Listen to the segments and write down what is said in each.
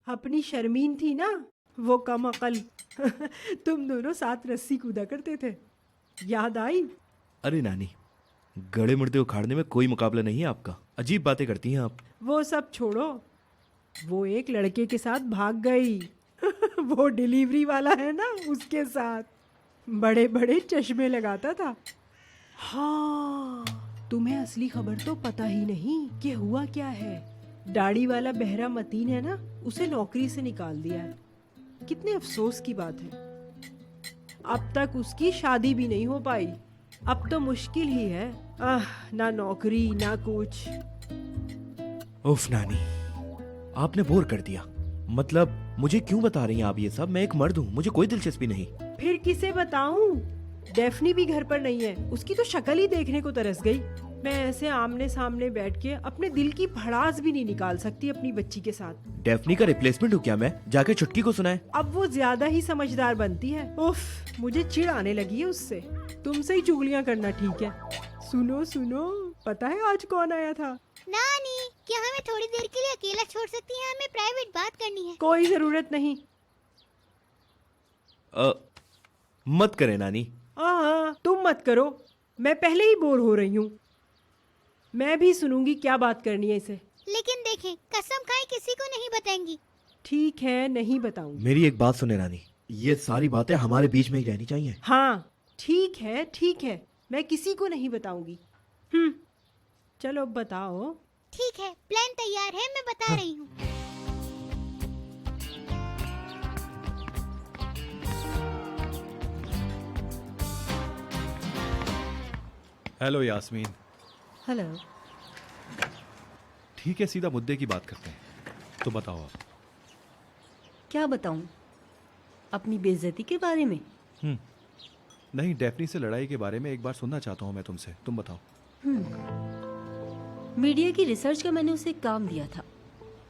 अपनी शर्मीन थी ना, वो कम अकल। तुम दोनों साथ रस्सी कूदा करते थे, याद आई? अरे नानी, गड़े मुर्दे उखाड़ने में कोई मुकाबला नहीं है आपका। अजीब बातें करती हैं आप। वो सब छोड़ो, वो एक लड़के के साथ भाग गई। वो डिलीवरी वाला है ना, उसके साथ बड़े बड़े चश्मे लगाता था। हाँ, तुम्हें असली खबर तो पता ही नहीं कि हुआ क्या है। दाढ़ी वाला बहरा मतीन है ना, उसे नौकरी से निकाल दिया है। कितने अफसोस की बात है। अब तक उसकी शादी भी नहीं हो पाई। अब तो मुश्किल ही है। ना नौकरी ना कुछ। उफ नानी, आपने बोर कर दिया। मतलब मुझे क्यों बता रही हैं आप ये सब? मैं एक मर्द हूँ, मुझे कोई दिलचस्पी नहीं। फिर किसे बताऊं? डेफनी भी घर पर नहीं है, उसकी तो शक्ल ही देखने को तरस गई। मैं ऐसे आमने सामने बैठ के अपने दिल की भड़ास भी नहीं निकाल सकती अपनी बच्ची के साथ। डेफनी का रिप्लेसमेंट हूँ क्या मैं? जाके छुटकी को सुनाए। अब वो ज्यादा ही समझदार बनती है। उफ, मुझे चिढ़ आने लगी है उससे। तुमसे ही चुगलियां करना ठीक है। सुनो सुनो, पता है आज कौन आया था? नानी, क्या हमें थोड़ी देर के लिए अकेला छोड़ सकती हैं? हमें प्राइवेट बात करनी है। कोई जरूरत नहीं। मत करे नानी। हाँ, तुम मत करो, मैं पहले ही बोर हो रही हूँ। मैं भी सुनूंगी क्या बात करनी है इसे। लेकिन देखें, कसम खाएं किसी को नहीं बताएंगी। ठीक है, नहीं बताऊंगी। मेरी एक बात सुने नानी, ये सारी बातें हमारे बीच में ही रहनी चाहिए। हाँ ठीक है ठीक है, मैं किसी को नहीं बताऊंगी। चलो अब बताओ। ठीक है, प्लान तैयार है, मैं बता रही हूँ। हेलो यास्मीन। हेलो। ठीक है, सीधा मुद्दे की बात करते हैं। तो बताओ आप। क्या बताऊं? अपनी बेइज्जती के बारे में? नहीं, डेफनी से लड़ाई के बारे में एक बार सुनना चाहता हूँ मैं तुमसे। तुम बताओ। मीडिया की रिसर्च का मैंने उसे काम दिया था,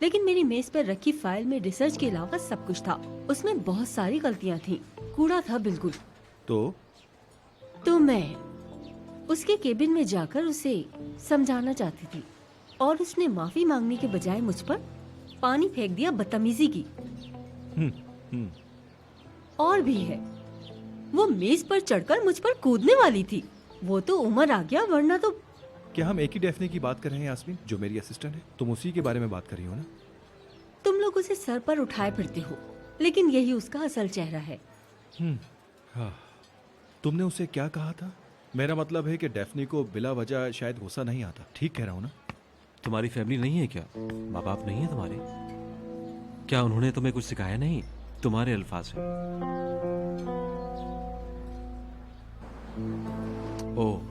लेकिन मेरी मेज पर रखी फाइल में रिसर्च के अलावा सब कुछ था। उसमें बहुत सारी गलतियां थी, कूड़ा था बिल्कुल। तो मैं उसके केबिन में जाकर उसे समझाना चाहती थी, और उसने माफी मांगने के बजाय मुझ पर पानी फेंक दिया बदतमीजी की। और भी है, वो मेज पर चढ़कर मुझ पर कूदने वाली थी। वो तो उम्र आ गया, वरना तो। क्या हम एक ही डेफनी की बात कर रहे हैं यास्मीन, जो मेरी असिस्टेंट है? तुम उसी के बारे में बात कर रही हो ना? तुम लोग उसे सर पर उठाए फिरते हो, लेकिन यही उसका असल चेहरा है। हाँ। तुमने उसे क्या कहा था? मेरा मतलब है कि डेफनी को बिला वजह शायद गुस्सा नहीं आता। ठीक कह रहा हूँ ना? तुम्हारी फैमिली नहीं है क्या? माँ बाप नहीं है तुम्हारे? क्या उन्होंने तुम्हें कुछ सिखाया नहीं? तुम्हारे अल्फाज है। ओह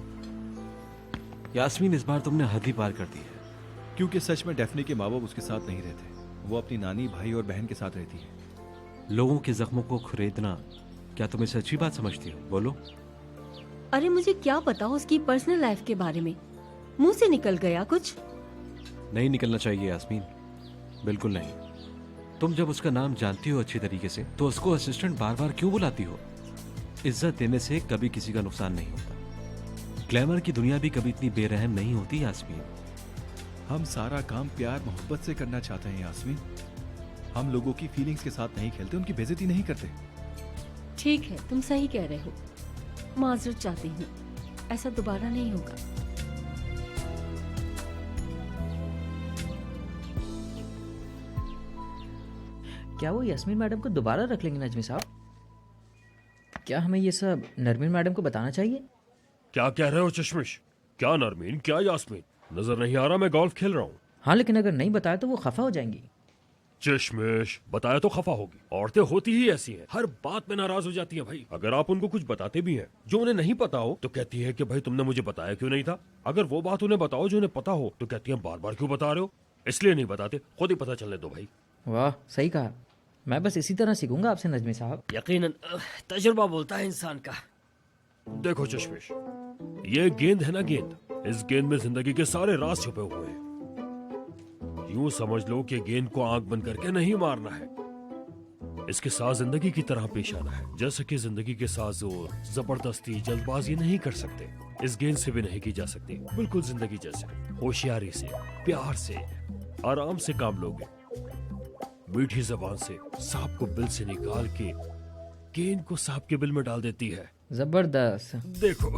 यास्मीन, इस बार तुमने हद ही पार कर दी है। क्योंकि सच में डेफनी के माँ बाप उसके साथ नहीं रहते। वो अपनी नानी, भाई और बहन के साथ रहती है। लोगों के जख्मों को खरीदना क्या तुम इसे अच्छी बात समझती हो? बोलो। अरे मुझे क्या पता उसकी पर्सनल लाइफ के बारे में? मुंह से निकल गया कुछ। नहीं निकलना चाहिए यास्मीन, बिल्कुल नहीं। तुम जब उसका नाम जानती हो अच्छी तरीके से, तो उसको असिस्टेंट बार बार क्यों बुलाती हो? इज्जत देने से कभी किसी का नुकसान नहीं होता। ग्लैमर की दुनिया भी कभी इतनी बेरहम नहीं होती यास्मीन। हम सारा काम प्यार मोहब्बत से करना चाहते हैं यास्मीन। हम लोगों की फीलिंग्स के साथ नहीं खेलते, उनकी बेइज्जती नहीं करते। ठीक है, तुम सही कह रहे हो। माजरत चाहती हूँ, ऐसा दोबारा नहीं होगा। क्या वो यास्मीन मैडम को दोबारा रख लेंगे नजमी साहब? क्या हमें ये सब नरमीन मैडम को बताना चाहिए? क्या कह रहे हो चश्मिश? क्या नरमीन, क्या यास्मीन? नजर नहीं आ रहा मैं गोल्फ खेल रहा हूँ। हाँ, लेकिन अगर नहीं बताया तो वो खफा हो जाएंगी। चश्मिश, बताया तो खफा होगी। औरतें होती ही ऐसी हैं, हर बात में नाराज हो जाती हैं भाई। अगर आप उनको कुछ बताते भी हैं जो उन्हें नहीं पता हो, तो कहती है कि भाई तुमने मुझे बताया क्यों नहीं था। अगर वो बात उन्हें बताओ जो उन्हें पता हो, तो कहती है बार बार क्यों बता रहे हो? इसलिए नहीं बताते, खुद ही पता चलने दो भाई। वाह, सही कहा। मैं बस इसी तरह सीखूंगा आपसे नजमी साहब। यकीनन तजुर्बा बोलता है इंसान का। देखो चश्मिश, ये गेंद है ना गेंद, इस गेंद में जिंदगी के सारे राज छुपे हुए हैं। यूं समझ लो कि गेंद को आंख बंद करके नहीं मारना है, इसके साथ जिंदगी की तरह पेश आना है। जैसे कि जिंदगी के साथ जोर, जबरदस्ती, जल्दबाजी नहीं कर सकते, इस गेंद से भी नहीं की जा सकती। बिल्कुल जिंदगी जैसे होशियारी से, प्यार से, आराम से काम लोगे। मीठी जबान से सांप को बिल से निकाल के गेंद को सांप के बिल में डाल देती है। जबरदस्त। देखो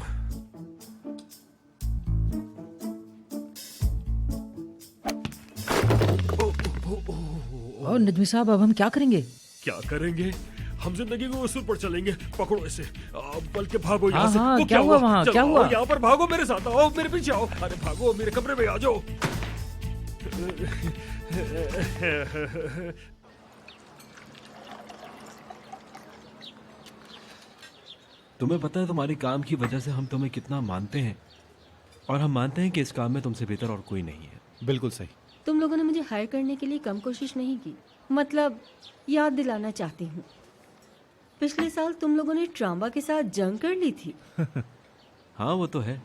और नजमी साहब अब हम क्या करेंगे? क्या करेंगे, हम जिंदगी को उसूल पर चलेंगे। पकड़ो इसे, बल्कि भागो यहाँ हाँ, से। हाँ, वो क्या हुआ वहाँ? चलो, क्या हुआ? यहाँ पर भागो, मेरे साथ आओ, मेरे पीछे आओ। अरे भागो, मेरे कमरे में आ जाओ। तुम्हें पता है तुम्हारे काम की वजह से हम तुम्हें कितना मानते हैं, और हम मानते हैं कि इस काम में तुमसे बेहतर और कोई नहीं है। बिल्कुल सही। तुम लोगों ने मुझे हायर करने के लिए कम कोशिश नहीं की। मतलब याद दिलाना चाहती हूँ, पिछले साल तुम लोगों ने ट्रामा के साथ जंग कर ली थी। हाँ वो तो है,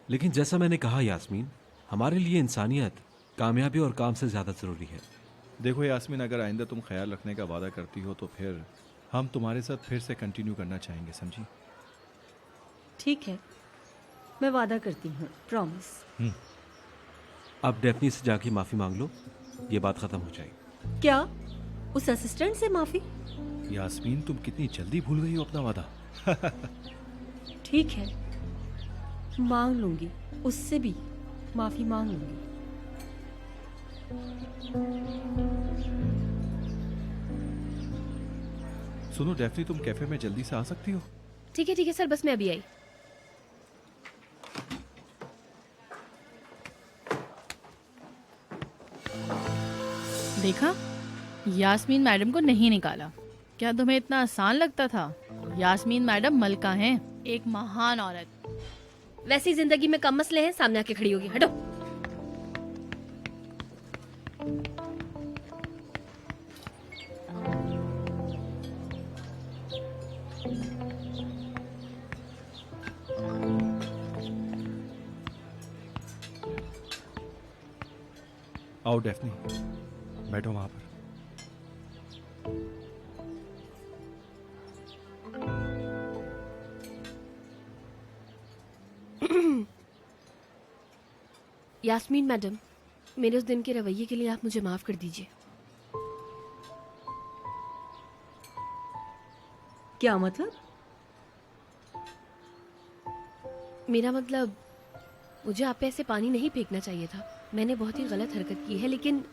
लेकिन जैसा मैंने कहा यास्मीन, हमारे लिए इंसानियत कामयाबी और काम से ज़्यादा ज़रूरी है। देखो यास्मीन, अगर आइंदा तुम ख्याल रखने का वादा करती हो तो फिर हम तुम्हारे साथ फिर से कंटिन्यू करना चाहेंगे, समझी? ठीक है, मैं वादा करती हूँ, प्रॉमिस। अब डेफनी से जाके माफ़ी मांग लो, ये बात ख़त्म हो जाएगी। क्या उस असिस्टेंट से माफी? यास्मीन, तुम कितनी जल्दी भूल गई हो अपना वादा। ठीक है, मांग लूंगी, उससे भी माफी मांग लूंगी। सुनो डेफनी, तुम कैफे में जल्दी से आ सकती हो? ठीक है सर, बस मैं अभी आई। देखा, यास्मीन मैडम को नहीं निकाला। क्या तुम्हें इतना आसान लगता था? यास्मीन मैडम मलका हैं, एक महान औरत। वैसे ही जिंदगी में कम मसले हैं, सामने आके खड़ी होगी। हटो। आओ डेफनी, बैठो वहां पर। यास्मीन मैडम, मेरे उस दिन के रवैये के लिए आप मुझे माफ कर दीजिए। क्या मतलब? मेरा मतलब, मुझे आप पे ऐसे पानी नहीं फेंकना चाहिए था। मैंने बहुत ही गलत हरकत की है, लेकिन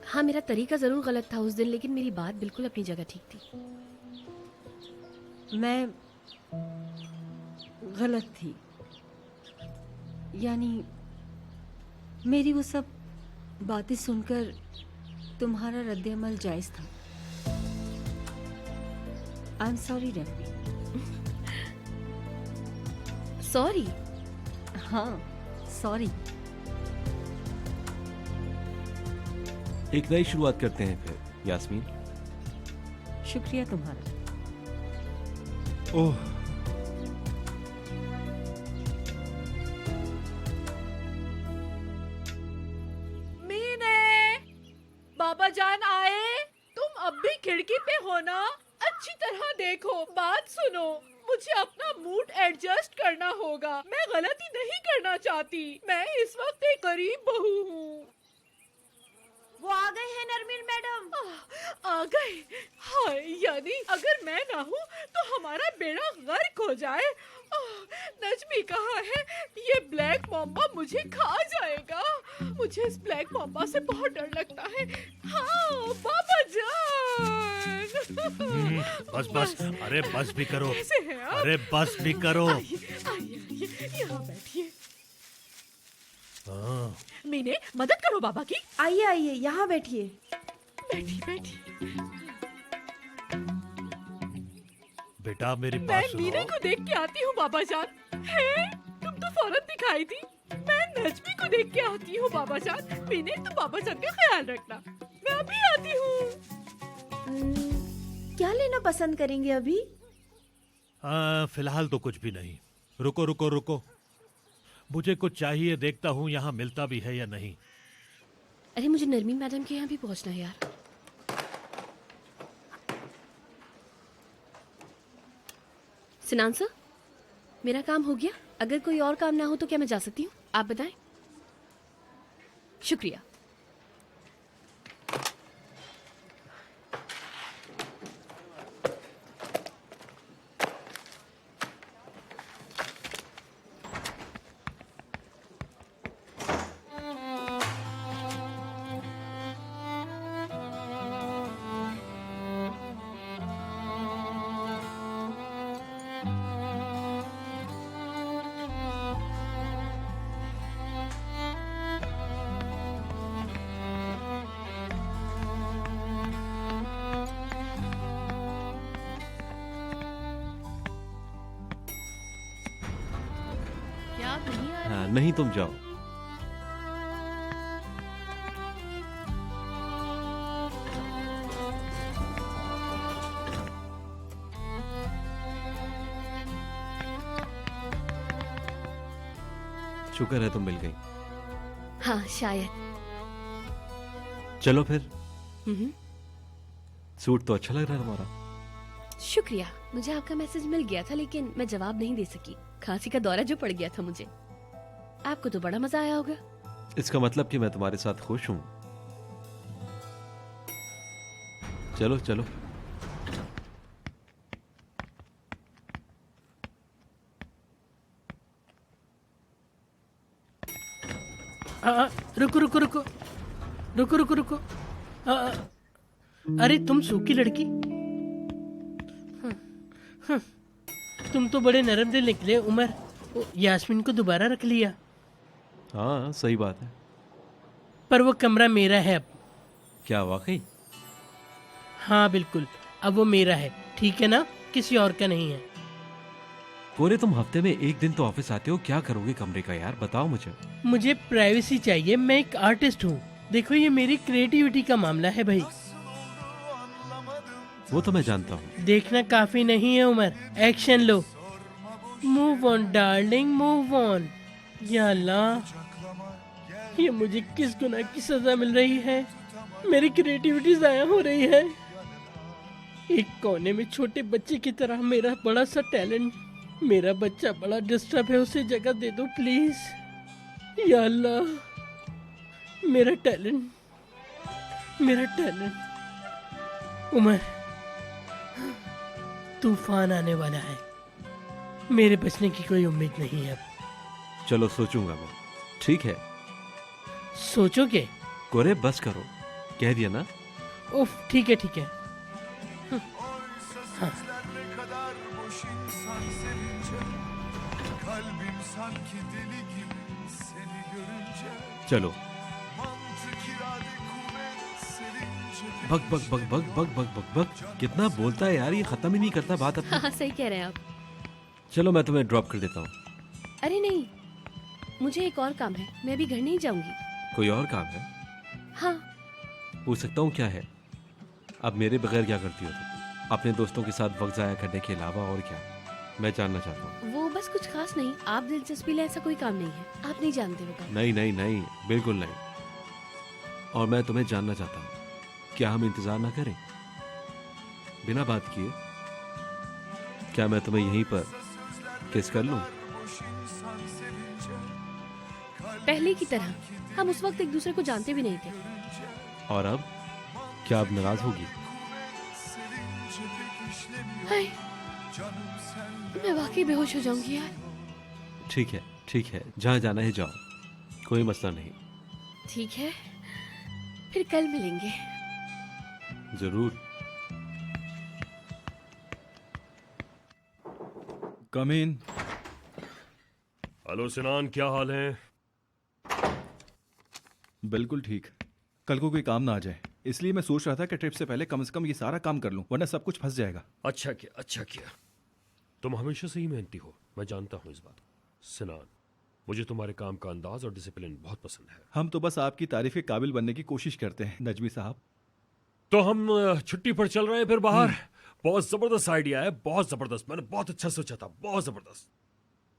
हाँ, मेरा तरीका जरूर गलत था उस दिन, लेकिन मेरी बात बिल्कुल अपनी जगह ठीक थी। मैं गलत थी, यानी मेरी वो सब बातें सुनकर तुम्हारा रद्द-ए-अमल जायज था। I am sorry Daphne. Sorry? हाँ, सॉरी। एक नई शुरुआत करते हैं फिर, यास्मीन। शुक्रिया तुम्हारा। ओह, बाबा जान आए? तुम अब भी खिड़की पे हो ना? अच्छी तरह देखो, बात सुनो। मुझे अपना मूड एडजस्ट करना होगा। मैं गलती नहीं करना चाहती। मैं इस वक्त एक गरीब बहू हूँ। वो आ गए हैं नरमीन मैडम। आ गए? हाय, यानी अगर मैं ना हूँ तो हमारा बेड़ा गर्क हो जाए। नजमी कहाँ है? ये ब्लैक मॉम्बा मुझे खा जाएगा। मुझे इस ब्लैक मॉम्बा से बहुत डर लगता है। हाँ बाबा जान। बस बस, अरे बस भी करो। कैसे हैं आप? अरे बस भी करो। आइए आइए, यहाँ बैठिए। मीने, मदद करो बाबा की। आइए आइए, यहाँ बैठिए। बैठी बैठी। बेटा मेरी मैं बात सुनो। मीने को देख के आती हूँ बाबा जान। है? तुम तो फौरन दिखाई दी। मैं नजमी को देख के आती हूँ बाबा जान। मीने, तुम बाबा जान का ख्याल रखना। मैं अभी आती हूँ। क्या लेना पसंद करेंगे अभी? फिलहाल तो कुछ भी नहीं। रुको रुको रुको, मुझे कुछ चाहिए, देखता हूँ यहाँ मिलता भी है या नहीं। अरे मुझे नरमीन मैडम के यहाँ भी पहुँचना है यार। सिनान सर, मेरा काम हो गया। अगर कोई और काम ना हो तो क्या मैं जा सकती हूँ? आप बताएं। शुक्रिया। नहीं तुम जाओ। शुक्र है तुम मिल गई। हाँ शायद। चलो फिर। हम्म, सूट तो अच्छा लग रहा है तुम्हारा। शुक्रिया। मुझे आपका मैसेज मिल गया था लेकिन मैं जवाब नहीं दे सकी। खांसी का दौरा जो पड़ गया था मुझे। आपको तो बड़ा मजा आया होगा। इसका मतलब कि मैं तुम्हारे साथ खुश हूं। चलो चलो। रुको रुको रुको रुको रुको रुको। अरे तुम सूखी लड़की, तुम तो बड़े नरम दिल निकले उमर। यास्मीन को दोबारा रख लिया। हाँ सही बात है। पर वो कमरा मेरा है अब। क्या वाकई? हाँ बिल्कुल, अब वो मेरा है, ठीक है ना? किसी और का नहीं है। पूरे तुम हफ्ते में एक दिन तो ऑफिस आते हो, क्या करोगे कमरे का यार, बताओ मुझे। मुझे प्राइवेसी चाहिए, मैं एक आर्टिस्ट हूँ। देखो ये मेरी क्रिएटिविटी का मामला है भाई। वो तो मैं जानता हूँ। देखना काफी नहीं है उमर, एक्शन लो। Move on darling, move on. या अल्लाह, ये मुझे किस गुनाह की सजा मिल रही है? मेरी क्रिएटिविटी जाया हो रही है। एक कोने में छोटे बच्चे की तरह मेरा बड़ा सा टैलेंट, मेरा बच्चा बड़ा डिस्टर्ब है, उसे जगह दे दो प्लीज। या अल्लाह, मेरा टैलेंट, मेरा टैलेंट। उमर, तूफान आने वाला है, मेरे बचने की कोई उम्मीद नहीं है अब। चलो सोचूंगा मैं। ठीक है। सोचोगे? कोरे बस करो, कह दिया ना। उफ, ठीक है ठीक है। हाँ। चलो। Bug bug bug bug bug bug bug bug, कितना बोलता है यार, ये खत्म ही नहीं करता बात अपनी। हाँ सही कह रहे हैं आप। चलो मैं तुम्हें ड्रॉप कर देता हूँ। अरे नहीं, मुझे एक और काम है, मैं अभी घर नहीं जाऊंगी। कोई और काम है? हाँ। पूछ सकता हूँ क्या है? अब मेरे बगैर क्या करती हो तुम? अपने दोस्तों के साथ वक्त जाया करने के अलावा और क्या? मैं जानना चाहता हूँ। वो बस कुछ खास नहीं, आप दिलचस्पी ले ऐसा कोई काम नहीं है, आप नहीं जानते वो काम। नहीं नहीं नहीं, बिल्कुल नहीं। और मैं तुम्हें जानना चाहता हूँ, क्या हम इंतजार ना करें बिना बात किए? क्या मैं तुम्हें यहीं पर किस कर लूं? पहले की तरह। हम उस वक्त एक दूसरे को जानते भी नहीं थे। और अब क्या अब नाराज होगी? हाय, मैं वाकई बेहोश हो जाऊंगी यार। ठीक है ठीक है, जहाँ जाना है जाओ, कोई मसला नहीं। ठीक है, फिर कल मिलेंगे। जरूर। कम इन। हेलो सिनान, क्या हाल है? बिल्कुल ठीक। कल को कोई काम ना आ जाए, इसलिए मैं सोच रहा था कि ट्रिप से कम ये सारा काम कर लूं, वरना सब कुछ फंस जाएगा। अच्छा किया, अच्छा किया। तुम हमेशा से ही मेहनती हो, मैं जानता हूँ इस बात को। सिनान, मुझे तुम्हारे काम का अंदाज और डिसिप्लिन बहुत पसंद है। हम तो बस आपकी तारीफ के काबिल बनने की कोशिश करते हैं नजमी साहब। तो हम छुट्टी पर चल रहे हैं फिर बाहर। बहुत जबरदस्त आइडिया है, बहुत जबरदस्त। मैंने बहुत अच्छा सोचा था, बहुत जबरदस्त।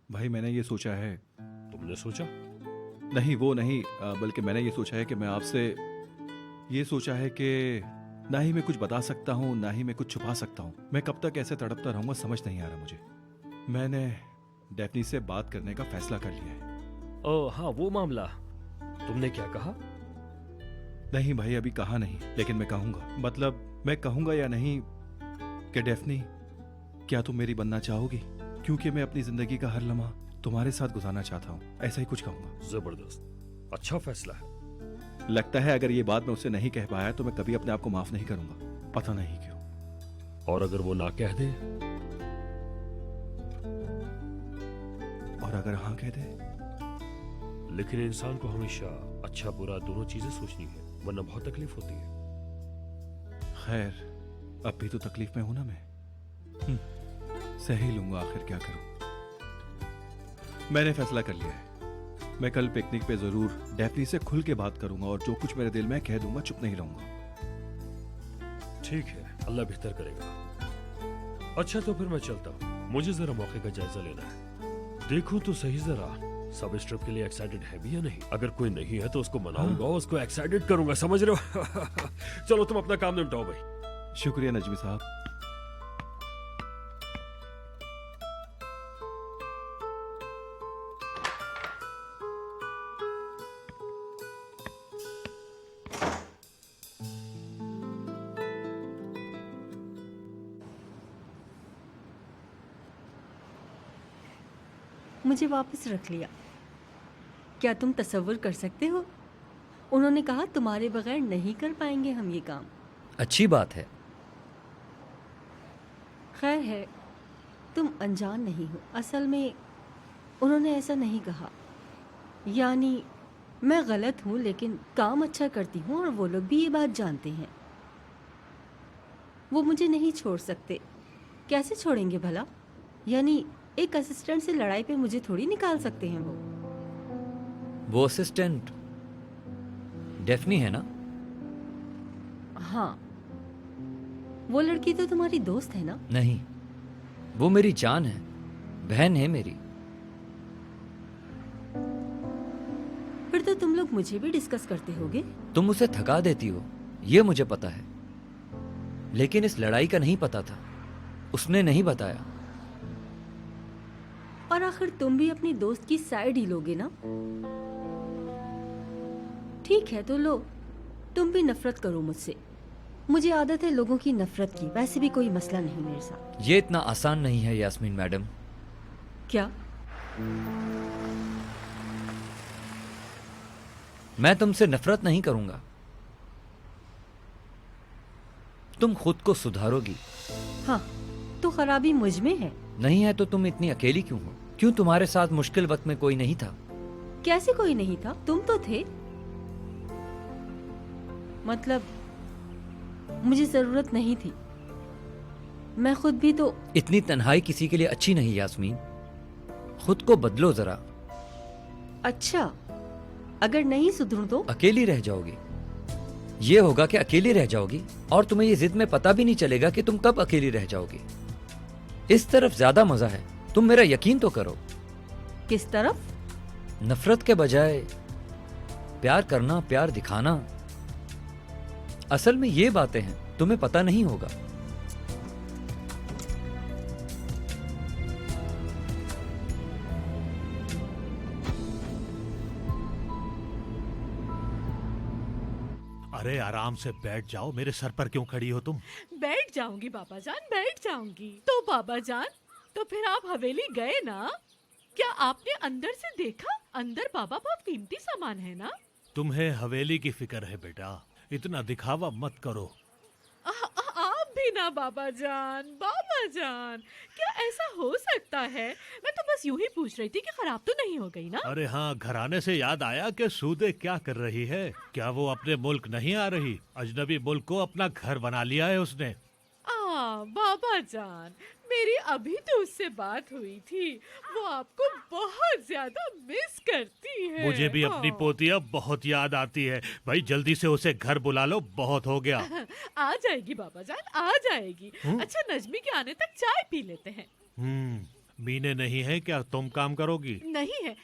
भाई मैंने ये सोचा है। तुमने सोचा? नहीं वो नहीं, बल्कि मैंने ये सोचा है कि मैं आपसे ये सोचा है कि ना ही मैं कुछ बता सकता हूँ, ना ही मैं कुछ छुपा सकता हूँ। मैं कब तक ऐसे तड़पता रहूंगा समझ नहीं आ रहा मुझे। मैंने डेफनी से बात करने का फैसला कर लिया है। ओह हाँ, वो मामला। तुमने क्या कहा? नहीं भाई, अभी कहा नहीं, लेकिन मैं कहूंगा। मतलब मैं कहूंगा या नहीं कि डेफनी, क्या तुम मेरी बनना चाहोगी? क्योंकि मैं अपनी जिंदगी का हर लम्हा तुम्हारे साथ गुजारना चाहता हूँ, ऐसा ही कुछ कहूंगा। जबरदस्त, अच्छा फैसला है। लगता है अगर ये बात मैं उससे नहीं कह पाया तो मैं कभी अपने आप को माफ नहीं करूंगा, पता नहीं क्यों। और अगर वो ना कह दे? और अगर हाँ कह दे? लेकिन इंसान को हमेशा अच्छा बुरा दोनों चीजें सोचनी है, वरना बहुत तकलीफ होती है। खैर, अब भी तो तकलीफ में हूं ना मैं। सही लूंगा, आखिर क्या करूं। मैंने फैसला कर लिया है। मैं कल पिकनिक पे जरूर डेफनी से खुल के बात करूंगा और जो कुछ मेरे दिल में कह दूंगा, चुप नहीं रहूंगा। ठीक है, अल्लाह बेहतर करेगा। अच्छा तो फिर मैं चलता हूँ, मुझे जरा मौके का जायजा लेना है। देखूं तो सही जरा सब इस ट्रिप के लिए एक्साइटेड है भी या नहीं। अगर कोई नहीं है तो उसको मनाऊंगा, उसको एक्साइटेड करूंगा, समझ रहे हो? चलो तुम अपना काम निपटाओ भाई। शुक्रिया नजमी साहब। मुझे वापस रख लिया। क्या तुम तसव्वुर कर सकते हो? उन्होंने कहा तुम्हारे बगैर नहीं कर पाएंगे हम ये काम। अच्छी बात है। खैर है, तुम अनजान नहीं हो। असल में उन्होंने ऐसा नहीं कहा। यानी मैं गलत हूँ लेकिन काम अच्छा करती हूँ और वो लोग भी ये बात जानते हैं। वो मुझे नहीं छोड़ सकते। कैसे छोड़ेंगे भला? यानी एक असिस्टेंट से लड़ाई पे मुझे थोड़ी निकाल सकते हैं वो असिस्टेंट डेफनी है ना? हाँ, वो लड़की तो तुम्हारी दोस्त है ना? नहीं, वो मेरी जान है, बहन है मेरी। फिर तो तुम लोग मुझे भी डिस्कस करते होगे। तुम उसे थका देती हो, ये मुझे पता है, लेकिन इस लड़ाई का नहीं पता था, उसने नहीं बताया। और आखिर तुम भी अपनी दोस्त की साइड ही लोगे ना? ठीक है तो लो, तुम भी नफरत करो मुझसे। मुझे आदत है लोगों की नफरत की, वैसे भी कोई मसला नहीं मेरे साथ। ये इतना आसान नहीं है यास्मीन मैडम। क्या? मैं तुमसे नफरत नहीं करूंगा, तुम खुद को सुधारोगी। हाँ, तो खराबी मुझ में है। नहीं है तो तुम इतनी अकेली क्यों हो? क्यों तुम्हारे साथ मुश्किल वक्त में कोई नहीं था? कैसे कोई नहीं था? तुम तो थे। मतलब मुझे जरूरत नहीं थी, मैं खुद भी तो। इतनी तन्हाई किसी के लिए अच्छी नहीं यास्मीन, खुद को बदलो जरा। अच्छा, अगर नहीं सुधरूं तो? अकेली रह जाओगी। ये होगा कि अकेली रह जाओगी और तुम्हें ये जिद में पता भी नहीं चलेगा कि तुम कब अकेली रह जाओगी। इस तरफ ज्यादा मजा है, तुम मेरा यकीन तो करो। किस तरफ? नफरत के बजाय प्यार करना, प्यार दिखाना। असल में ये बातें हैं, तुम्हें पता नहीं होगा। अरे आराम से बैठ जाओ, मेरे सर पर क्यों खड़ी हो तुम? बैठ जाऊंगी बाबा जान, बैठ जाऊंगी। तो बाबा जान, तो फिर आप हवेली गए ना? क्या आपने अंदर से देखा? अंदर बाबा बहुत कीमती सामान है ना? तुम्हें हवेली की फिक्र है बेटा, इतना दिखावा मत करो। आप भी ना बाबा जान। बाबा जान, क्या ऐसा हो सकता है? मैं तो बस यूं ही पूछ रही थी कि खराब तो नहीं हो गई ना? अरे हाँ, घराने से याद आया कि सूदे क्या कर रही है। क्या वो अपने मुल्क नहीं आ रही? अजनबी मुल्क को अपना घर बना लिया है उसने। बाबा जान, मेरी अभी तो उससे बात हुई थी। वो आपको बहुत ज्यादा मिस करती है। मुझे भी अपनी पोती अब बहुत याद आती है। भाई जल्दी से उसे घर बुला लो, बहुत हो गया। आ जाएगी बाबा जान, आ जाएगी। अच्छा, नजमी के आने तक चाय पी लेते हैं। मीने नहीं है क्या? तुम काम करोगी? नहीं है,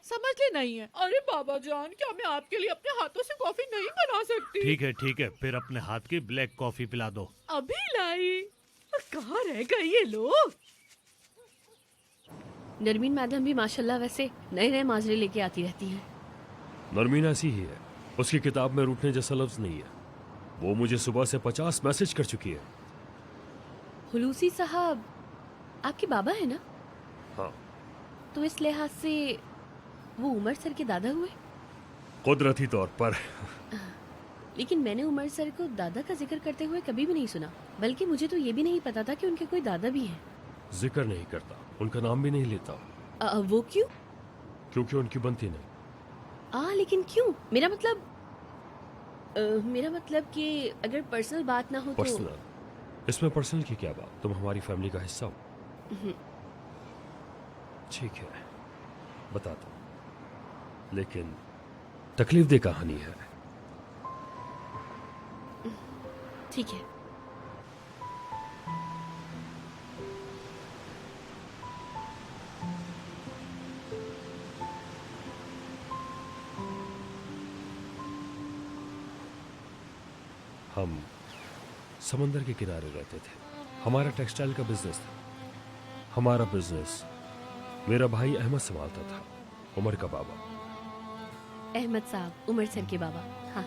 समझ ले नहीं है। अरे बाबा जान, क्या मैं आपके लिए अपने हाथों से कॉफी नहीं बना सकती? ठीक है, फिर अपने हाथ की ब्लैक कॉफी पिला दो। अभी लाई। कहाँ रह गए ये लोग? नरमीन मैडम भी माशाल्लाह वैसे नए नए माजरे लेके आती रहती हैं। नरमीन ऐसी ही है, उसकी किताब में रूठने जैसा लफ्ज नहीं है। वो मुझे सुबह से 50 मैसेज कर चुकी है। हुलूसी साहब आपके बाबा है ना? हाँ। तो इस लिहाज से वो उमर सर के दादा हुए? कुदरती तौर पर। लेकिन मैंने उमर सर को दादा का जिक्र करते हुए कभी भी नहीं सुना। बल्कि मुझे तो ये भी नहीं पता था कि उनके कोई दादा भी हैं। जिक्र नहीं करता, उनका नाम भी नहीं लेता। वो क्यों? क्योंकि उनकी बनती नहीं। लेकिन क्यों? मेरा मतलब कि अगर पर्सनल बात ना हो तो। पर्सनल? इसमें पर्सनल की क्या बात? तुम हमारी फैमिली का हिस्सा हो। ठीक है, बताता हूँ। लेकिन तकलीफदेह कहानी है। ठीक है। हम समंदर के किनारे रहते थे। हमारा टेक्सटाइल का बिजनेस था। हमारा बिजनेस मेरा भाई अहमद संभालता था, उमर का बाबा। अहमद साहब, उमर सर के बाबा। हाँ।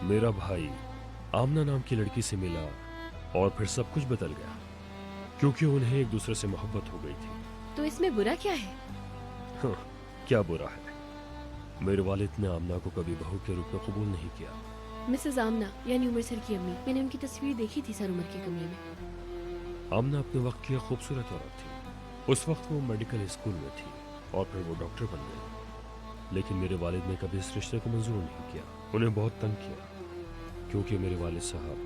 मेरा भाई आमना नाम की लड़की से मिला और फिर सब कुछ बदल गया, क्योंकि उन्हें एक दूसरे से मोहब्बत हो गई थी। तो इसमें बुरा क्या है? हाँ, क्या बुरा है? मेरे वालिद ने आमना को कभी बहू के रूप में कबूल नहीं किया। मिसेस आमना यानी उमर सर की अम्मी, मैंने उनकी तस्वीर देखी थी सर उमर के कमरे में। आमना अपने वक्त की एक खूबसूरत औरत थी। उस वक्त वो मेडिकल स्कूल में थी और फिर वो डॉक्टर बन गई। लेकिन मेरे वालिद ने कभी इस रिश्ते को मंजूर नहीं किया। उन्हें बहुत तंग किया, क्योंकि मेरे वालिद साहब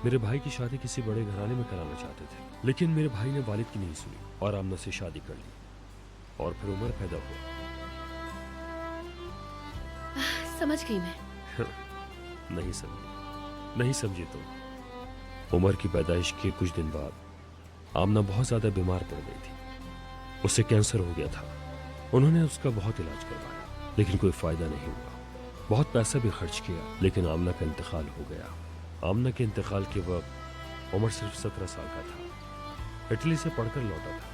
मेरे भाई की शादी किसी बड़े घराने में कराना चाहते थे। लेकिन मेरे भाई ने वालिद की नहीं सुनी और आमना से शादी कर ली और फिर उमर पैदा हुआ। समझ गई मैं। नहीं समझी तो उमर की पैदाइश के कुछ दिन बाद आमना बहुत ज्यादा बीमार पड़ गई थी। उसे कैंसर हो गया था। उन्होंने उसका बहुत इलाज करवाया, लेकिन कोई फायदा नहीं हुआ। बहुत पैसा भी खर्च किया, लेकिन आमना का इंतकाल हो गया। आमना के इंतकाल के वक्त उमर सिर्फ 17 साल का था। इटली से पढ़कर लौटा था।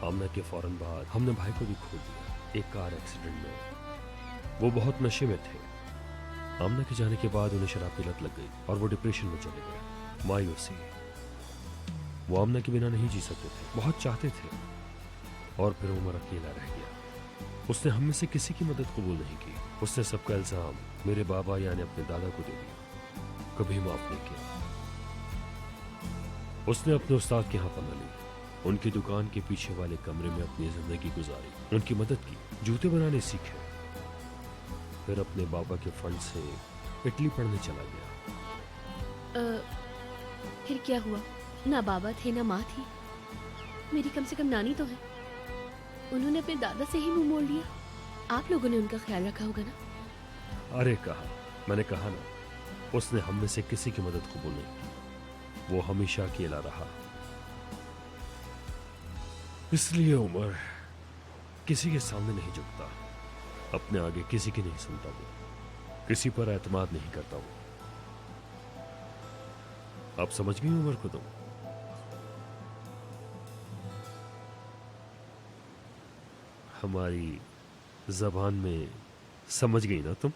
आमना के फौरन बाद हमने भाई को भी खो दिया एक कार एक्सीडेंट में। वो बहुत नशे में थे। आमना के जाने के बाद उन्हें शराब की लत लग गई और वो डिप्रेशन में चले गए। मायूसी। वो आमना के बिना नहीं जी सकते थे, बहुत चाहते थे। और फिर उमर अकेला रह गया। उसने हम में से किसी की मदद कबूल नहीं की। उसने सबका इल्जाम मेरे बाबा यानी अपने दादा को दे दिया, कभी माफ नहीं किया। उसने अपने उस्ताद के यहाँ पनाह ली, उनकी दुकान के पीछे वाले कमरे में अपनी जिंदगी गुजारी, उनकी मदद की, जूते बनाने सीखे। फिर अपने बाबा के फंड से इटली पढ़ने चला गया। फिर क्या हुआ? ना बाबा थे ना माँ थी। मेरी कम से कम नानी तो है। उन्होंने अपने दादा से ही मुंह मोड़ लिया। आप लोगों ने उनका ख्याल रखा होगा ना? अरे कहा, मैंने कहा ना, उसने हम में से किसी की मदद कबूल नहीं की। वो हमेशा अकेला रहा। इसलिए उमर किसी के सामने नहीं झुकता, अपने आगे किसी की नहीं सुनता, वो किसी पर एतमाद नहीं करता। वो आप समझ गई उमर को? तुम हमारी जबान में समझ गई ना तुम?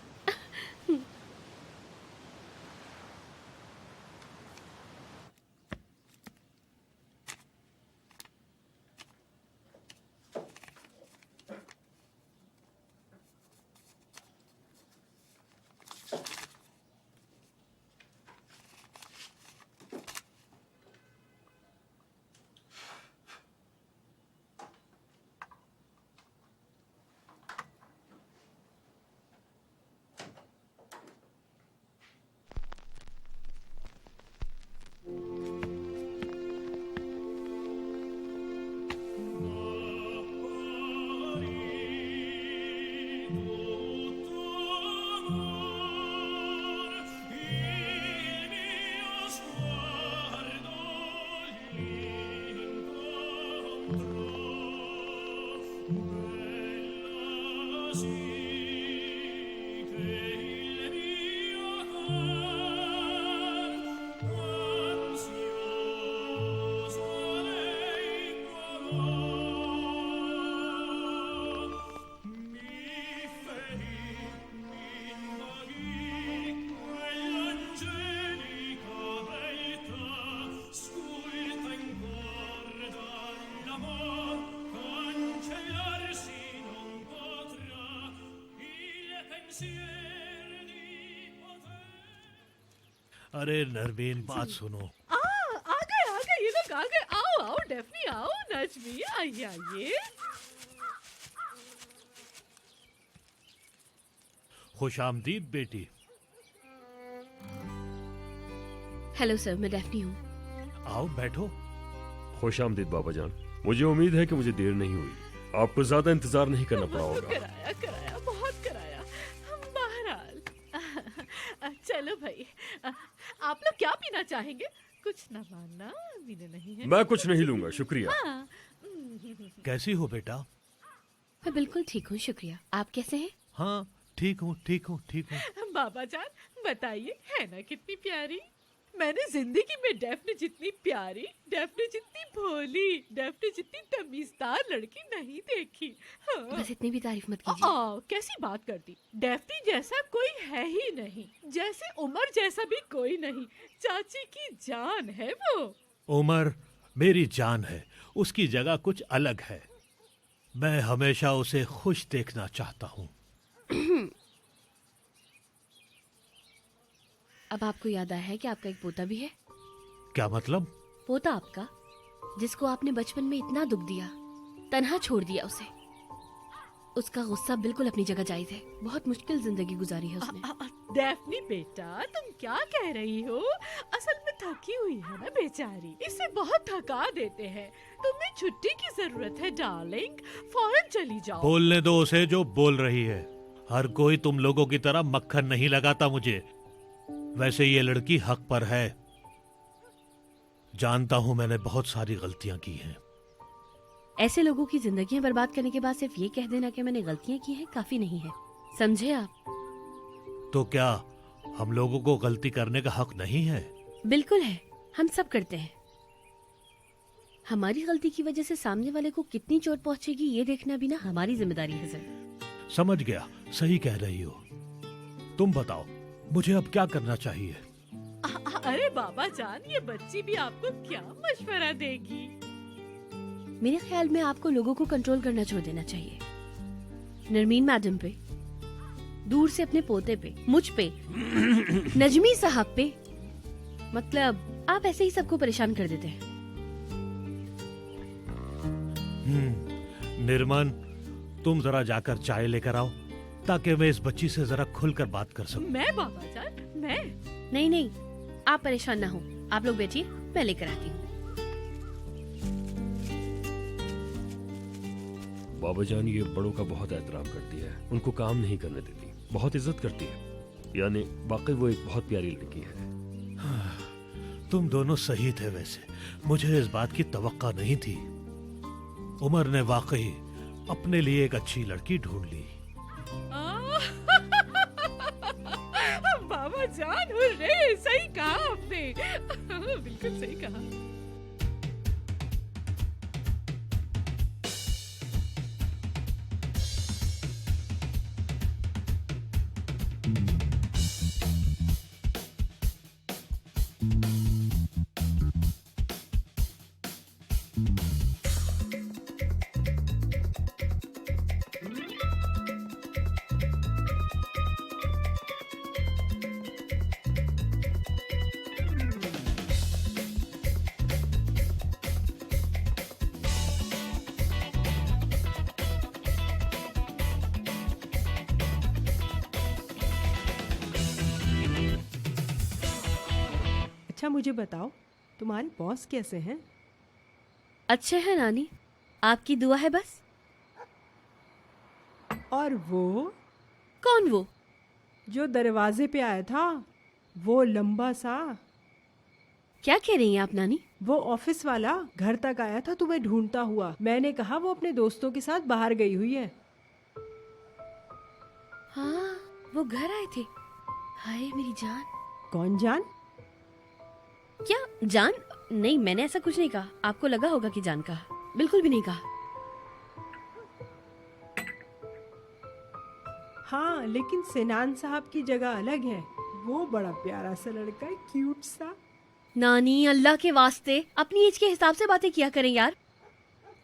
अरे नरमीन, बात सुनो। आ गए ये लोग आ गए। आओ आओ डेफनी, आओ नजमी, आइए आइए। खुश आमदीद बेटी। हेलो सर, मैं डेफनी हूँ। आओ बैठो। खुश आमदीद बाबा जान। मुझे उम्मीद है कि मुझे देर नहीं हुई। आपको ज्यादा इंतजार नहीं करना पड़ा होगा। कराया कराया, बहुत कराया। बहरहाल चलो भाई, आप लोग क्या पीना चाहेंगे? कुछ ना मानना, पीने नहीं है। मैं कुछ नहीं लूंगा, शुक्रिया। हाँ। कैसी हो बेटा? मैं बिल्कुल ठीक हूँ, शुक्रिया। आप कैसे हैं? हाँ ठीक हूँ, ठीक हूँ, ठीक हूँ। बाबा जान बताइए, है ना कितनी प्यारी? मैंने जिंदगी में डेफ्ने जितनी प्यारी, डेफ्ने जितनी भोली, डेफ्ने जितनी तमीजदार लड़की नहीं देखी। हाँ। बस इतनी भी तारीफ मत कीजिए। कैसी बात कर दी? डेफ्नी जैसा कोई है ही नहीं, जैसे उमर जैसा भी कोई नहीं। चाची की जान है वो। उमर मेरी जान है, उसकी जगह कुछ अलग है। मैं हमेशा उसे खुश देखना चाहता हूँ। अब आपको याद आया है कि आपका एक पोता भी है? क्या मतलब? पोता आपका, जिसको आपने बचपन में इतना दुख दिया, तन्हा छोड़ दिया उसे। उसका गुस्सा बिल्कुल अपनी जगह जायज है। बहुत मुश्किल जिंदगी गुजारी है उसने। डेफ्नी बेटा, तुम क्या कह रही हो? असल में थकी हुई है ना बेचारी, इसे बहुत थका देते हैं। तुम्हें छुट्टी की जरूरत है डार्लिंग, फौरन चली जाओ। बोलने दो उसे जो बोल रही है। हर कोई तुम लोगों की तरह मक्खन नहीं लगाता मुझे। वैसे ये लड़की हक पर है। जानता हूं मैंने बहुत सारी गलतियां की हैं। ऐसे लोगों की जिंदगियां बर्बाद करने के बाद सिर्फ ये कह देना कि मैंने गलतियां की हैं काफी नहीं है, समझे आप? तो क्या हम लोगों को गलती करने का हक नहीं है? बिल्कुल है, हम सब करते हैं। हमारी गलती की वजह से सामने वाले को कितनी चोट पहुंचेगी ये देखना भी ना हमारी जिम्मेदारी है सर। समझ गया, सही कह रही हो। तुम बताओ मुझे अब क्या करना चाहिए? अरे बाबा जान, ये बच्ची भी आपको क्या मशवरा देगी? मेरे ख्याल में आपको लोगों को कंट्रोल करना छोड़ देना चाहिए। नरमीन मैडम पे, दूर से अपने पोते पे, मुझ पे, नजमी साहब पे, मतलब आप ऐसे ही सबको परेशान कर देते हैं। निर्मन, तुम जरा जाकर चाय लेकर आओ ताकि मैं इस बच्ची से जरा खुलकर बात कर सकूं। मैं बाबा जान, मैं? नहीं नहीं, आप परेशान ना हो, आप लोग बैठिए, मैं लेकर आती हूँ। बाबा जान ये बड़ों का बहुत एहतराम करती है, उनको काम नहीं करने देती, बहुत इज्जत करती है। यानी वाकई वो एक बहुत प्यारी लड़की है। तुम दोनों सही थे। वैसे मुझे इस बात की तवक्का नहीं थी। उमर ने वाकई अपने लिए एक अच्छी लड़की ढूंढ ली। बाबा जान, हुर्रे, सही कहा आपने। बिल्कुल सही कहा। अच्छा मुझे बताओ, तुम्हारे बॉस कैसे हैं? अच्छे हैं नानी, आपकी दुआ है बस। और वो कौन? वो जो दरवाजे पे आया था, वो लंबा सा। क्या कह रही हैं आप नानी? वो ऑफिस वाला घर तक आया था तुम्हें ढूंढता हुआ। मैंने कहा वो अपने दोस्तों के साथ बाहर गई हुई है। हाँ, वो घर आए थे। हाय मेरी जान। कौन जान? क्या जान? नहीं, मैंने ऐसा कुछ नहीं कहा। आपको लगा होगा कि जान कहा, बिल्कुल भी नहीं कहा। हाँ, लेकिन सिनान साहब की जगह अलग है। वो बड़ा प्यारा सा लड़का है, क्यूट सा। नानी, अल्लाह के वास्ते अपनी एज के हिसाब से बातें किया करें यार।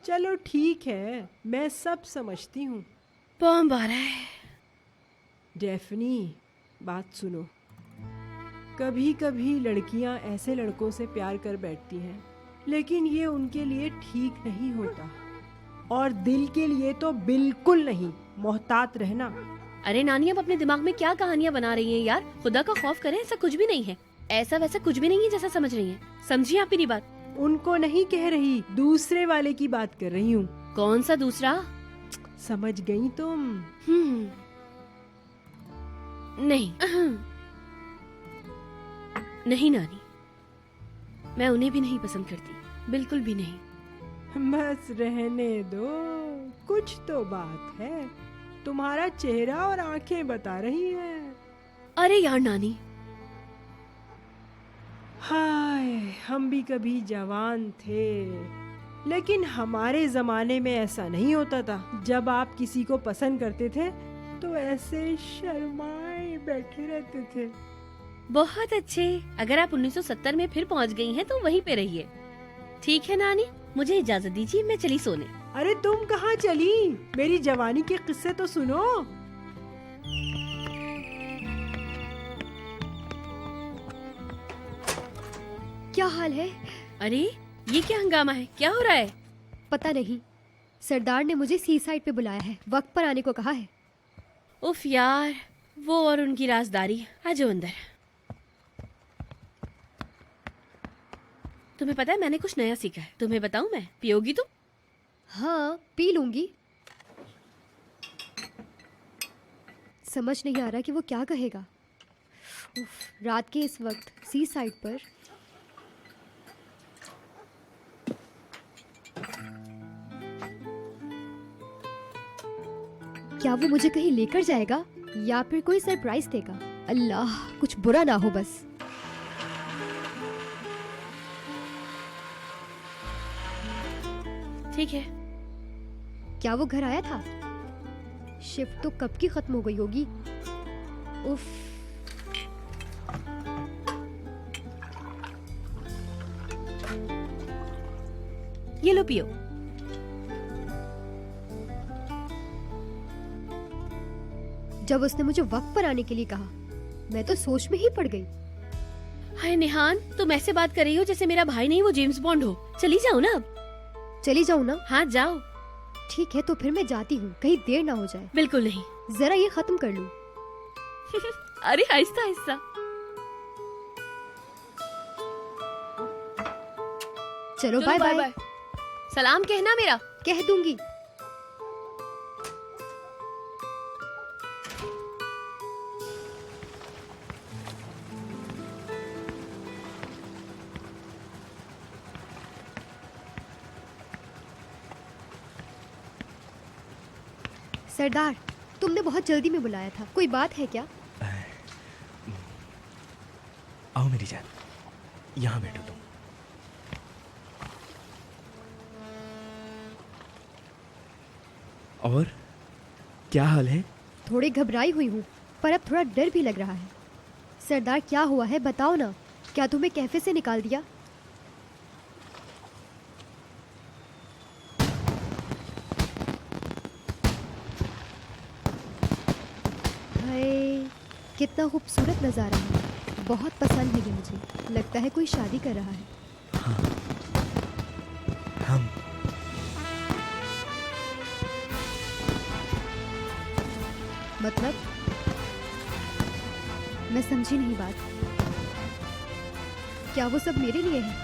चलो ठीक है, मैं सब समझती हूँ। बम आ रहा है। डेफनी, बात सुनो। कभी कभी लड़कियां ऐसे लड़कों से प्यार कर बैठती हैं, लेकिन ये उनके लिए ठीक नहीं होता, और दिल के लिए तो बिल्कुल नहीं। मोहतात रहना। अरे नानी, आप अपने दिमाग में क्या कहानियां बना रही हैं यार? खुदा का खौफ करें, ऐसा कुछ भी नहीं है। ऐसा वैसा कुछ भी नहीं है जैसा समझ रही हैं। समझिए आप मेरी बात। उनको नहीं कह रही, दूसरे वाले की बात कर रही हूँ। कौन सा दूसरा? समझ गई तुम? नहीं नहीं नानी, मैं उन्हें भी नहीं पसंद करती, बिल्कुल भी नहीं। बस रहने दो, कुछ तो बात है। तुम्हारा चेहरा और आंखें बता रही हैं। अरे यार नानी, हाय, हम भी कभी जवान थे, लेकिन हमारे जमाने में ऐसा नहीं होता था। जब आप किसी को पसंद करते थे तो ऐसे शर्माए बैठे रहते थे। बहुत अच्छे। अगर आप 1970 में फिर पहुंच गई हैं तो वहीं पे रहिए। ठीक है नानी, मुझे इजाजत दीजिए, मैं चली सोने। अरे तुम कहाँ चली? मेरी जवानी के किस्से तो सुनो। क्या हाल है? अरे ये क्या हंगामा है? क्या हो रहा है? पता नहीं, सरदार ने मुझे सी साइड पे बुलाया है, वक्त पर आने को कहा है। उफ यार, वो और उनकी राजदारी। आ जाओ अंदर। तुम्हें पता है मैंने कुछ नया सीखा है, तुम्हें बताऊं मैं? पियोगी तुम? हाँ, पी लूंगी। समझ नहीं आ रहा कि वो क्या कहेगा। उफ, रात के इस वक्त सी साइड पर। क्या वो मुझे कहीं लेकर जाएगा या फिर कोई सरप्राइज देगा? अल्लाह, कुछ बुरा ना हो बस। ठीक है। क्या वो घर आया था? शिफ्ट तो कब की खत्म हो गई होगी। उफ। ये लो पियो। जब उसने मुझे वक्त पर आने के लिए कहा, मैं तो सोच में ही पड़ गई। हाय निहान, तुम ऐसे बात कर रही हो जैसे मेरा भाई नहीं वो जेम्स बॉन्ड हो। चली जाओ ना अब। चली जाऊँ ना? हाँ जाओ। ठीक है, तो फिर मैं जाती हूँ, कहीं देर ना हो जाए। बिल्कुल नहीं। जरा ये खत्म कर लूं। अरे आहिस्ता आहिस्ता। चलो बाय बाय। सलाम कहना मेरा। कह दूंगी। सरदार, तुमने बहुत जल्दी में बुलाया था, कोई बात है क्या? आओ मेरी जान, यहाँ बैठो तुम। और क्या हाल है? थोड़ी घबराई हुई हूँ, पर अब थोड़ा डर भी लग रहा है। सरदार, क्या हुआ है बताओ ना। क्या तुम्हें कैफे से निकाल दिया? कितना खूबसूरत नज़ारा है, बहुत पसंद है ये मुझे। लगता है कोई शादी कर रहा है। हाँ, हम। मतलब? मैं समझी नहीं बात। क्या वो सब मेरे लिए है?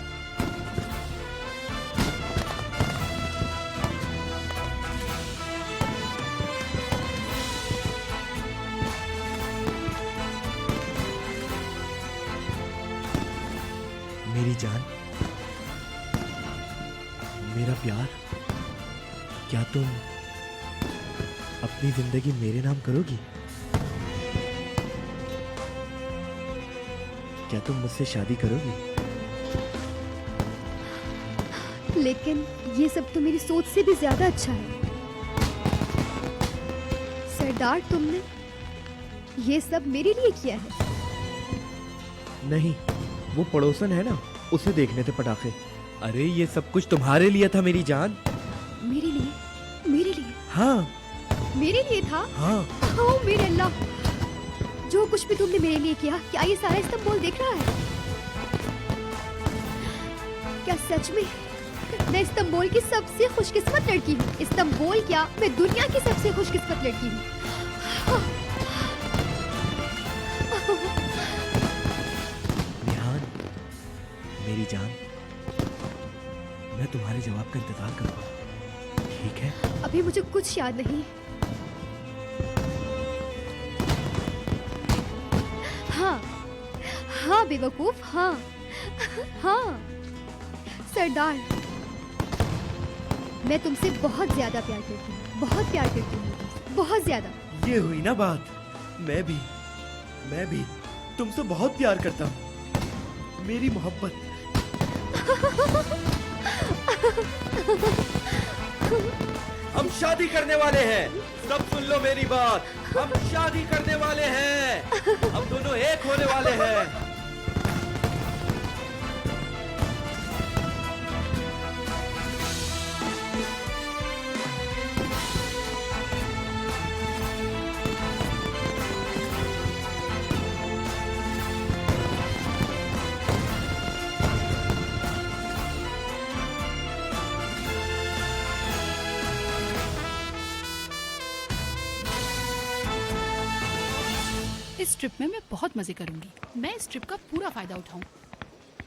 मेरी जान, मेरा प्यार, क्या तुम अपनी जिंदगी मेरे नाम करोगी? क्या तुम मुझसे शादी करोगी? लेकिन ये सब तो मेरी सोच से भी ज्यादा अच्छा है। सरदार, तुमने ये सब मेरे लिए किया है? नहीं, वो पड़ोसन है ना, उसे देखने थे पटाखे। अरे ये सब कुछ तुम्हारे लिए था मेरी जान। मेरे लिए? मेरे लिए? हाँ। मेरे लिए था? हाँ। ओह मेरे अल्लाह, जो कुछ भी तुमने मेरे लिए किया, क्या ये सारा इस्तांबुल देख रहा है? क्या सच में मैं इस्तांबुल की सबसे खुशकिस्मत लड़की हूँ? इस्तांबुल क्या, मैं दुनिया की सबसे खुशकिस्मत लड़की हूँ। निहान, मेरी जान, मैं तुम्हारे जवाब का इंतजार करूंगा, ठीक है? अभी मुझे कुछ याद नहीं। हाँ हाँ बेवकूफ, हाँ हाँ सरदार, मैं तुमसे बहुत ज्यादा प्यार करती हूँ, बहुत प्यार करती हूँ तुमसे, बहुत ज्यादा। ये हुई ना बात। मैं भी तुमसे बहुत प्यार करता हूँ, मेरी मोहब्बत। हम शादी करने वाले हैं, सब सुन लो मेरी बात। हम शादी करने वाले हैं, हम दोनों एक होने वाले हैं। इस ट्रिप में मैं बहुत मजे करूंगी। मैं इस ट्रिप का पूरा फायदा उठाऊं।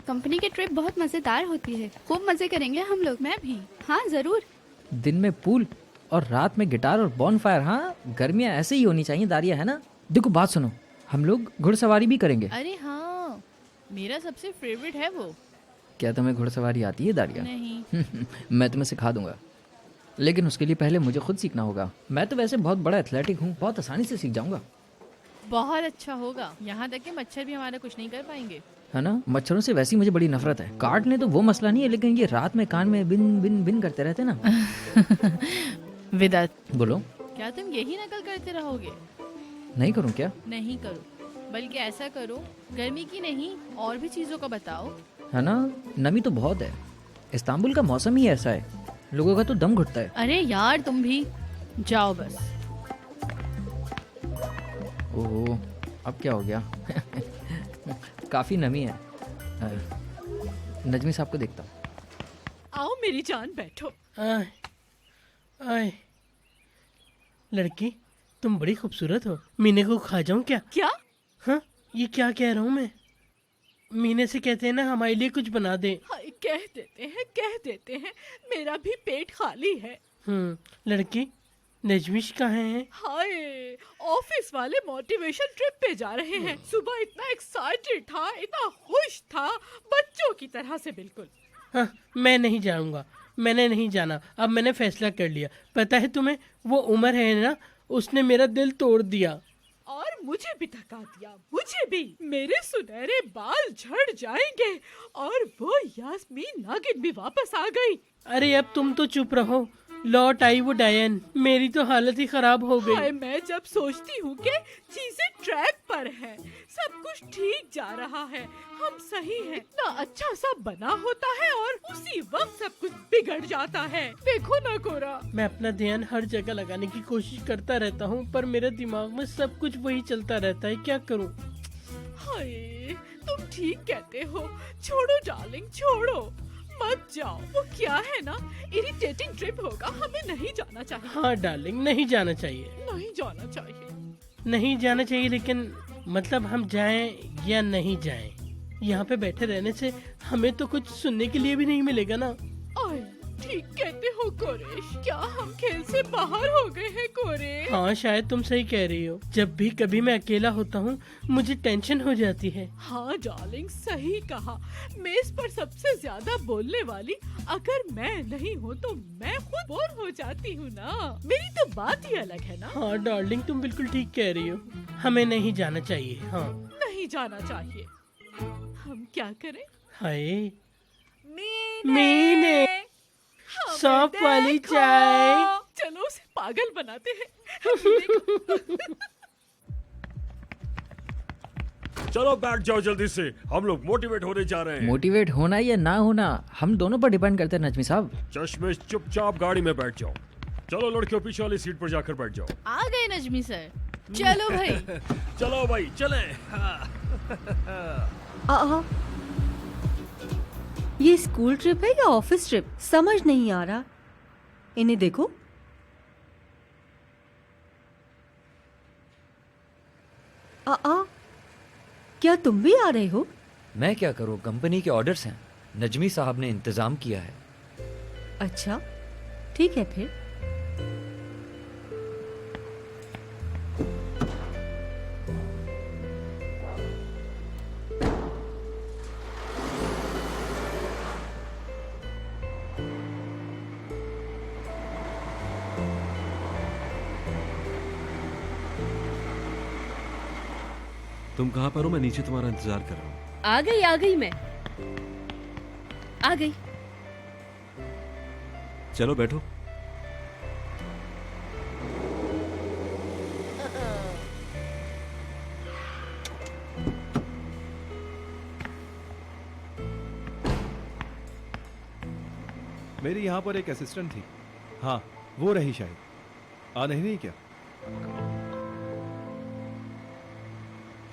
कंपनी की ट्रिप बहुत मजेदार होती है, खूब मजे करेंगे हम लोग। मैं भी। हाँ जरूर। दिन में पूल और रात में गिटार और बॉनफायर। हाँ, गर्मियाँ ऐसे ही होनी चाहिए दारिया, है ना? देखो बात सुनो, हम लोग घुड़सवारी भी करेंगे। अरे हाँ, मेरा सबसे फेवरेट है वो। क्या तुम्हें घुड़सवारी आती है दारिया? नहीं। मैं तुम्हें सिखा दूंगा, लेकिन उसके लिए पहले मुझे खुद सीखना होगा। मैं तो वैसे बहुत बड़ा एथलेटिक हूँ, बहुत आसानी से सीख जाऊंगा। बहुत अच्छा होगा। यहाँ तक कि मच्छर भी हमारा कुछ नहीं कर पाएंगे, है ना? मच्छरों से वैसी मुझे बड़ी नफरत है। काटने तो वो मसला नहीं है, लेकिन ये रात में कान में बिन बिन बिन करते रहते ना। विदत, बोलो। क्या तुम यही नकल करते रहोगे? नहीं करूँ क्या? नहीं करो, बल्कि ऐसा करो, गर्मी की नहीं और भी चीजों का बताओ। है ना, नमी तो बहुत है। इस्तांबुल का मौसम ही ऐसा है, लोगों का तो दम घुटता है। अरे यार तुम भी जाओ बस। ओह, अब क्या हो गया? काफी नमी है। नजमी साहब को देखता हूँ। आओ मेरी जान, बैठो। आए आए, लड़की तुम बड़ी खूबसूरत हो। मीने को खा जाऊं क्या? क्या? हाँ, ये क्या कह रहा हूँ मैं? मीने से कहते हैं ना हमारे लिए कुछ बना दे। हाय, कह देते हैं, मेरा भी पेट खाली है। लड़की, नजमिश कहाँ है? हाय, ऑफिस वाले मोटिवेशन ट्रिप पे जा रहे हैं। सुबह इतना एक्साइटेड था, इतना खुश था, बच्चों की तरह से बिल्कुल। हाँ, मैं नहीं जाऊंगा, मैंने नहीं जाना। अब मैंने फैसला कर लिया। पता है तुम्हें, वो उमर है ना, उसने मेरा दिल तोड़ दिया। और मुझे भी थका दिया, मुझे भी। मेरे सुनहरे बाल झड़ जाएंगे और वो यास्मीन नागिन भी वापस आ गई। अरे अब तुम तो चुप रहो। लौट आई वो डायन, मेरी तो हालत ही खराब हो गई। हाय, मैं जब सोचती हूँ कि चीजें ट्रैक पर हैं, सब कुछ ठीक जा रहा है, हम सही हैं, इतना अच्छा सब बना होता है और उसी वक्त सब कुछ बिगड़ जाता है। देखो ना कोरा। मैं अपना ध्यान हर जगह लगाने की कोशिश करता रहता हूँ, पर मेरे दिमाग में सब कुछ वही चलता रहता है। क्या करूँ? हाय, तुम ठीक कहते हो। छोड़ो डार्लिंग, छोड़ो, मत जाओ। वो क्या है ना, इरिटेटिंग ट्रिप होगा, हमें नहीं जाना चाहिए। हाँ डार्लिंग, नहीं जाना चाहिए। नहीं जाना चाहिए। नहीं जाना चाहिए, लेकिन मतलब हम जाएं या नहीं जाएं, यहाँ पे बैठे रहने से हमें तो कुछ सुनने के लिए भी नहीं मिलेगा ना। आए, ठीक कहते हो कोरेश। क्या हम खेल से बाहर हो गए हैं कोरेश? हाँ, शायद तुम सही कह रही हो। जब भी कभी मैं अकेला होता हूँ, मुझे टेंशन हो जाती है। हाँ डार्लिंग, सही कहा। मेज पर सबसे ज्यादा बोलने वाली अगर मैं नहीं हूँ तो मैं खुद बोर हो जाती हूँ ना। मेरी तो बात ही अलग है ना। हाँ डार्लिंग, तुम बिल्कुल ठीक कह रही हो। हमें नहीं जाना चाहिए। हाँ, नहीं जाना चाहिए। हम क्या करें? हाय मीने, सौंफ वाली चाय। चलो उसे पागल बनाते हैं। चलो बैठ जाओ जल्दी से, हम लोग मोटिवेट होने जा रहे हैं। मोटिवेट होना या ना होना हम दोनों पर डिपेंड करते हैं नजमी साहब। चश्मे, चुपचाप गाड़ी में बैठ जाओ। चलो लड़कियों, पीछे वाली सीट पर जाकर बैठ जाओ। आ गए नजमी सर। चलो भाई। चलो भाई, चले। ये स्कूल ट्रिप है या ऑफिस ट्रिप, समझ नहीं आ रहा। इन्हें देखो। क्या तुम भी आ रहे हो? मैं क्या करूं, कंपनी के ऑर्डर्स हैं, नजमी साहब ने इंतजाम किया है। अच्छा, ठीक है फिर। तुम कहाँ पर हो? मैं नीचे तुम्हारा इंतजार कर रहा हूँ। आ गई मैं आ गई। चलो बैठो। मेरी यहाँ पर एक असिस्टेंट थी। हाँ, वो रही शायद। आ नहीं क्या?